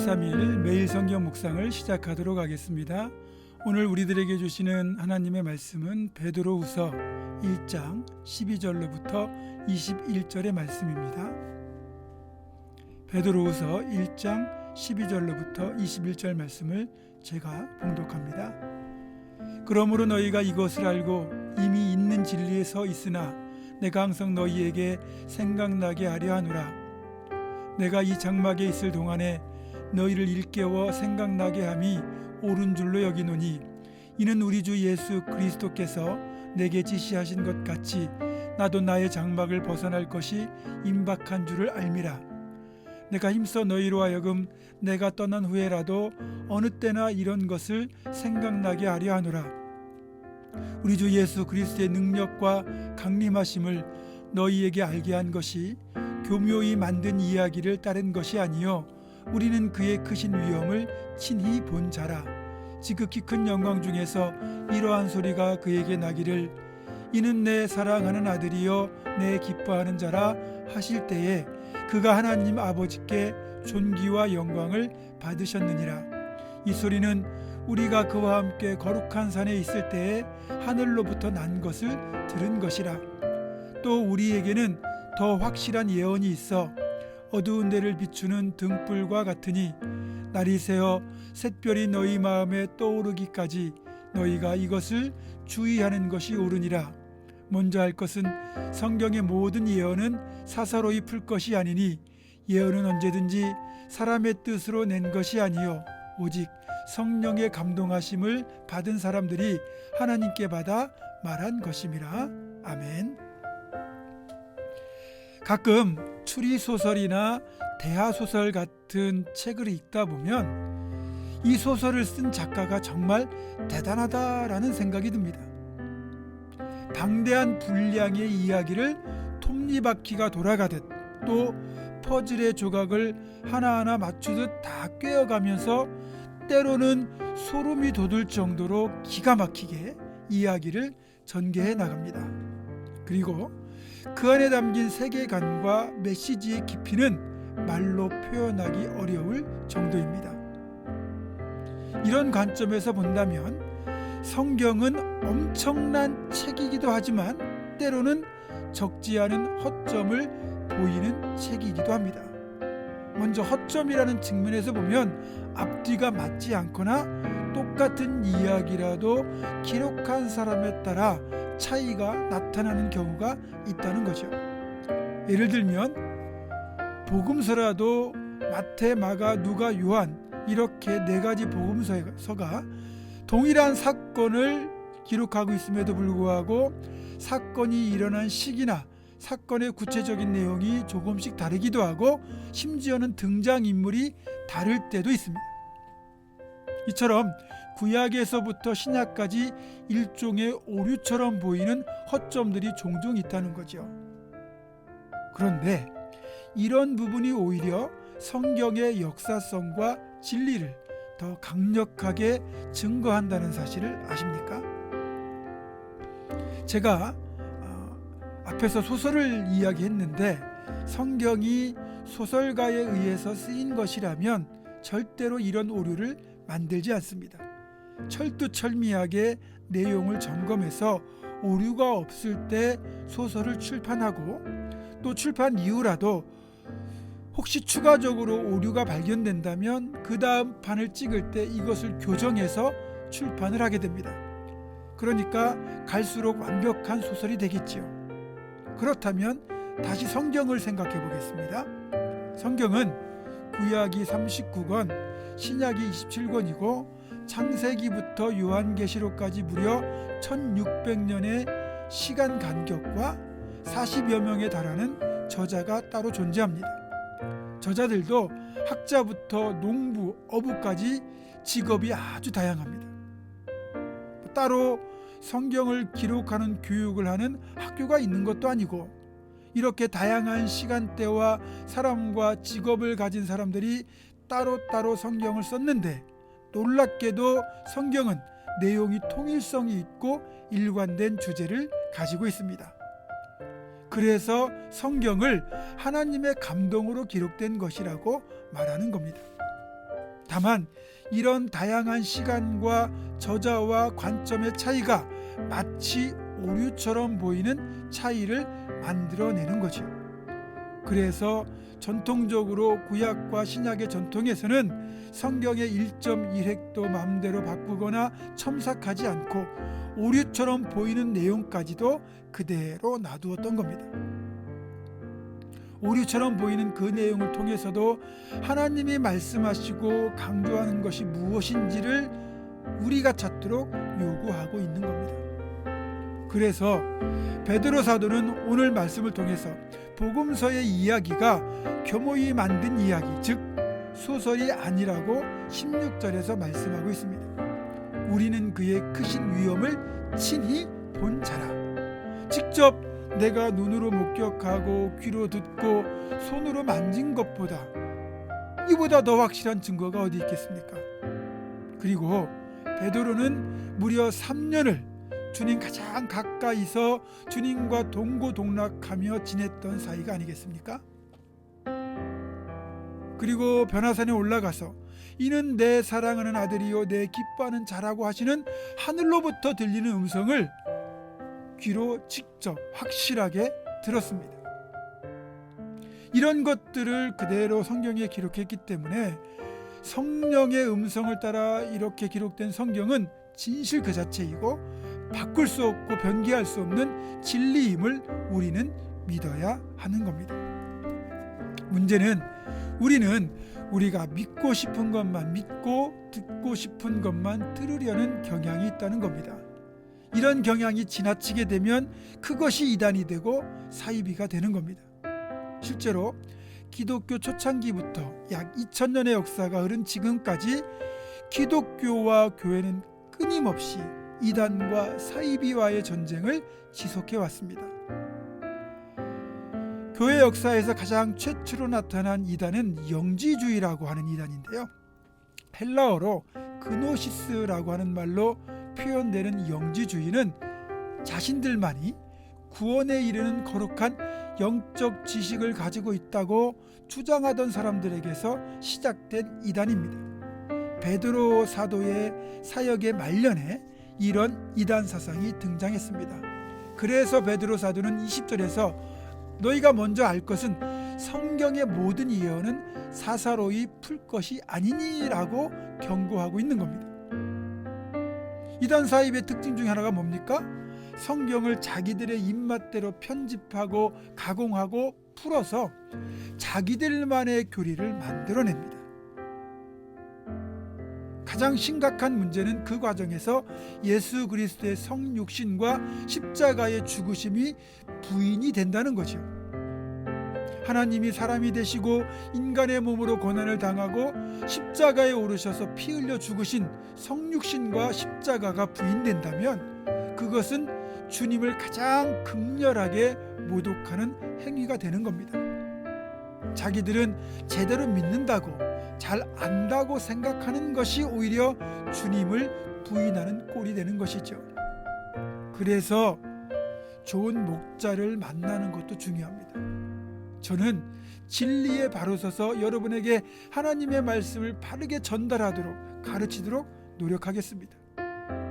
3일 매일 성경 묵상을 시작하도록 하겠습니다. 오늘 우리들에게 주시는 하나님의 말씀은 베드로후서 1장 12절로부터 21절의 말씀입니다. 베드로후서 1장 12절로부터 21절 말씀을 제가 봉독합니다. 그러므로 너희가 이것을 알고 이미 있는 진리에 서 있으나 내가 항상 너희에게 생각나게 하려 하노라. 내가 이 장막에 있을 동안에 너희를 일깨워 생각나게 함이 옳은 줄로 여기노니 이는 우리 주 예수 그리스도께서 내게 지시하신 것 같이 나도 나의 장막을 벗어날 것이 임박한 줄을 알미라. 내가 힘써 너희로 하여금 내가 떠난 후에라도 어느 때나 이런 것을 생각나게 하려 하노라. 우리 주 예수 그리스도의 능력과 강림하심을 너희에게 알게 한 것이 교묘히 만든 이야기를 따른 것이 아니요 우리는 그의 크신 위엄을 친히 본 자라. 지극히 큰 영광 중에서 이러한 소리가 그에게 나기를 이는 내 사랑하는 아들이요 내 기뻐하는 자라 하실 때에 그가 하나님 아버지께 존귀와 영광을 받으셨느니라. 이 소리는 우리가 그와 함께 거룩한 산에 있을 때에 하늘로부터 난 것을 들은 것이라. 또 우리에게는 더 확실한 예언이 있어 어두운 데를 비추는 등불과 같으니 날이 새어 샛별이 너희 마음에 떠오르기까지 너희가 이것을 주의하는 것이 옳으니라. 먼저 할 것은 성경의 모든 예언은 사사로이 풀 것이 아니니 예언은 언제든지 사람의 뜻으로 낸 것이 아니요 오직 성령의 감동하심을 받은 사람들이 하나님께 받아 말한 것임이라. 아멘. 가끔 추리소설이나 대하소설 같은 책을 읽다 보면 이 소설을 쓴 작가가 정말 대단하다라는 생각이 듭니다. 방대한 분량의 이야기를 톱니바퀴가 돌아가듯 또 퍼즐의 조각을 하나하나 맞추듯 다 꿰어가면서 때로는 소름이 돋을 정도로 기가 막히게 이야기를 전개해 나갑니다. 그리고 그 안에 담긴 세계관과 메시지의 깊이는 말로 표현하기 어려울 정도입니다. 이런 관점에서 본다면 성경은 엄청난 책이기도 하지만 때로는 적지 않은 허점을 보이는 책이기도 합니다. 먼저 허점이라는 측면에서 보면 앞뒤가 맞지 않거나 똑같은 이야기라도 기록한 사람에 따라 차이가 나타나는 경우가 있다는 거죠. 예를 들면 복음서라도 마태, 마가, 누가, 요한 이렇게 네 가지 복음서가 동일한 사건을 기록하고 있음에도 불구하고 사건이 일어난 시기나 사건의 구체적인 내용이 조금씩 다르기도 하고 심지어는 등장인물이 다를 때도 있습니다. 이처럼 구약에서부터 신약까지 일종의 오류처럼 보이는 허점들이 종종 있다는 거죠. 그런데 이런 부분이 오히려 성경의 역사성과 진리를 더 강력하게 증거한다는 사실을 아십니까? 제가 앞에서 소설을 이야기했는데 성경이 소설가에 의해서 쓰인 것이라면 절대로 이런 오류를 만들지 않습니다. 철두철미하게 내용을 점검해서 오류가 없을 때 소설을 출판하고 또 출판 이후라도 혹시 추가적으로 오류가 발견된다면 그 다음 판을 찍을 때 이것을 교정해서 출판을 하게 됩니다. 그러니까 갈수록 완벽한 소설이 되겠지요. 그렇다면 다시 성경을 생각해 보겠습니다. 성경은 구약이 39권, 신약이 27권이고 창세기부터 요한계시록까지 무려 1600년의 시간 간격과 40여 명에 달하는 저자가 따로 존재합니다. 저자들도 학자부터 농부, 어부까지 직업이 아주 다양합니다. 따로 성경을 기록하는 교육을 하는 학교가 있는 것도 아니고 이렇게 다양한 시간대와 사람과 직업을 가진 사람들이 따로따로 성경을 썼는데 놀랍게도 성경은 내용이 통일성이 있고 일관된 주제를 가지고 있습니다. 그래서 성경을 하나님의 감동으로 기록된 것이라고 말하는 겁니다. 다만 이런 다양한 시간과 저자와 관점의 차이가 마치 오류처럼 보이는 차이를 만들어내는 거죠. 그래서 전통적으로 구약과 신약의 전통에서는 성경의 1.1획도 마음대로 바꾸거나 첨삭하지 않고 오류처럼 보이는 내용까지도 그대로 놔두었던 겁니다. 오류처럼 보이는 그 내용을 통해서도 하나님이 말씀하시고 강조하는 것이 무엇인지를 우리가 찾도록 요구하고 있는 겁니다. 그래서 베드로 사도는 오늘 말씀을 통해서 복음서의 이야기가 교모이 만든 이야기, 즉 소설이 아니라고 16절에서 말씀하고 있습니다. 우리는 그의 크신 위엄을 친히 본 자라. 직접 내가 눈으로 목격하고 귀로 듣고 손으로 만진 것보다 이보다 더 확실한 증거가 어디 있겠습니까? 그리고 베드로는 무려 3년을 주님 가장 가까이서 주님과 동고동락하며 지냈던 사이가 아니겠습니까? 그리고 변화산에 올라가서 이는 내 사랑하는 아들이요 내 기뻐하는 자라고 하시는 하늘로부터 들리는 음성을 귀로 직접 확실하게 들었습니다. 이런 것들을 그대로 성경에 기록했기 때문에 성령의 음성을 따라 이렇게 기록된 성경은 진실 그 자체이고 바꿀 수 없고 변기할 수 없는 진리임을 우리는 믿어야 하는 겁니다. 문제는 우리는 우리가 믿고 싶은 것만 믿고 듣고 싶은 것만 들으려는 경향이 있다는 겁니다. 이런 경향이 지나치게 되면 그것이 이단이 되고 사이비가 되는 겁니다. 실제로 기독교 초창기부터 약 2000년의 역사가 흐른 지금까지 기독교와 교회는 끊임없이 이단과 사이비와의 전쟁을 지속해 왔습니다. 교회 역사에서 가장 최초로 나타난 이단은 영지주의라고 하는 이단인데요. 헬라어로 그노시스라고 하는 말로 표현되는 영지주의는 자신들만이 구원에 이르는 거룩한 영적 지식을 가지고 있다고 주장하던 사람들에게서 시작된 이단입니다. 베드로 사도의 사역의 말년에 이런 이단 사상이 등장했습니다. 그래서 베드로 사도는 20절에서 너희가 먼저 알 것은 성경의 모든 예언은 사사로이 풀 것이 아니니라고 경고하고 있는 겁니다. 이단 사입의 특징 중에 하나가 뭡니까? 성경을 자기들의 입맛대로 편집하고 가공하고 풀어서 자기들만의 교리를 만들어냅니다. 가장 심각한 문제는 그 과정에서 예수 그리스도의 성육신과 십자가의 죽으심이 부인이 된다는 거죠. 하나님이 사람이 되시고 인간의 몸으로 고난을 당하고 십자가에 오르셔서 피 흘려 죽으신 성육신과 십자가가 부인된다면 그것은 주님을 가장 극렬하게 모독하는 행위가 되는 겁니다. 자기들은 제대로 믿는다고 잘 안다고 생각하는 것이 오히려 주님을 부인하는 꼴이 되는 것이죠. 그래서 좋은 목자를 만나는 것도 중요합니다. 저는 진리에 바로 서서 여러분에게 하나님의 말씀을 바르게 전달하도록 가르치도록 노력하겠습니다.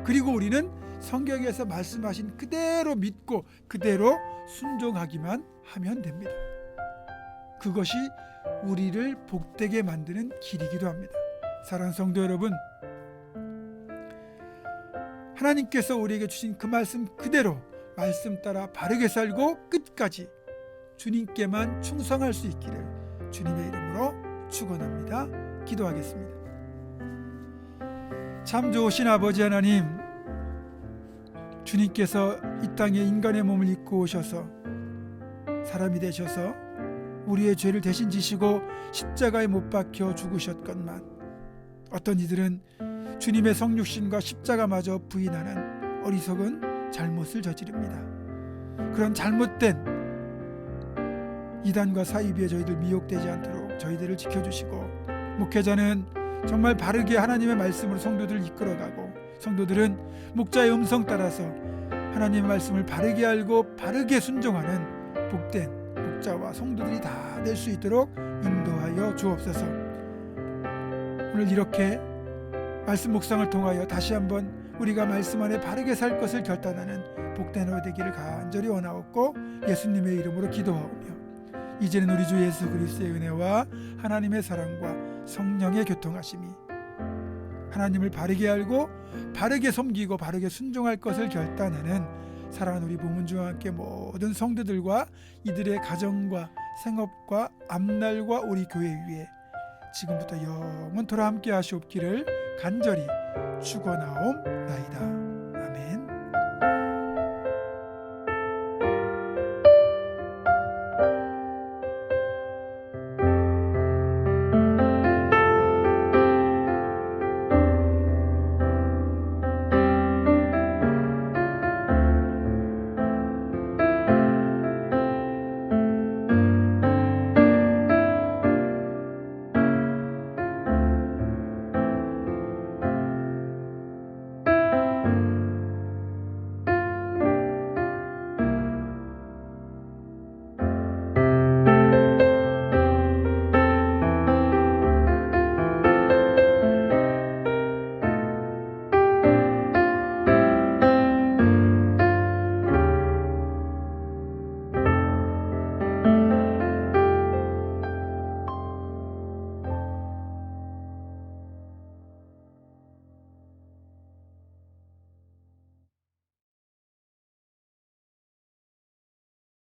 그리고 우리는 성경에서 말씀하신 그대로 믿고 그대로 순종하기만 하면 됩니다. 그것이 우리를 복되게 만드는 길이기도 합니다. 사랑하는 성도 여러분, 하나님께서 우리에게 주신 그 말씀 그대로 말씀 따라 바르게 살고 끝까지 주님께만 충성할 수 있기를 주님의 이름으로 축원합니다. 기도하겠습니다. 참 좋으신 아버지 하나님, 주님께서 이 땅에 인간의 몸을 입고 오셔서 사람이 되셔서 우리의 죄를 대신 지시고 십자가에 못 박혀 죽으셨건만 어떤 이들은 주님의 성육신과 십자가마저 부인하는 어리석은 잘못을 저지릅니다. 그런 잘못된 이단과 사이비에 저희들 미혹되지 않도록 저희들을 지켜주시고, 목회자는 정말 바르게 하나님의 말씀으로 성도들을 이끌어가고, 성도들은 목자의 음성 따라서 하나님의 말씀을 바르게 알고 바르게 순종하는 복된 목자와 성도들이 다 될 수 있도록 인도하여 주옵소서. 오늘 이렇게 말씀 묵상을 통하여 다시 한번 우리가 말씀 안에 바르게 살 것을 결단하는 복된 하루 되기를 간절히 원하옵고 예수님의 이름으로 기도하오며 이제는 우리 주 예수 그리스도의 은혜와 하나님의 사랑과 성령의 교통하심이 하나님을 바르게 알고 바르게 섬기고 바르게 순종할 것을 결단하는 사랑하는 우리 봉은주와 함께 모든 성도들과 이들의 가정과 생업과 앞날과 우리 교회 위에 지금부터 영원토록 함께 하시옵기를 간절히 축원하옵나이다.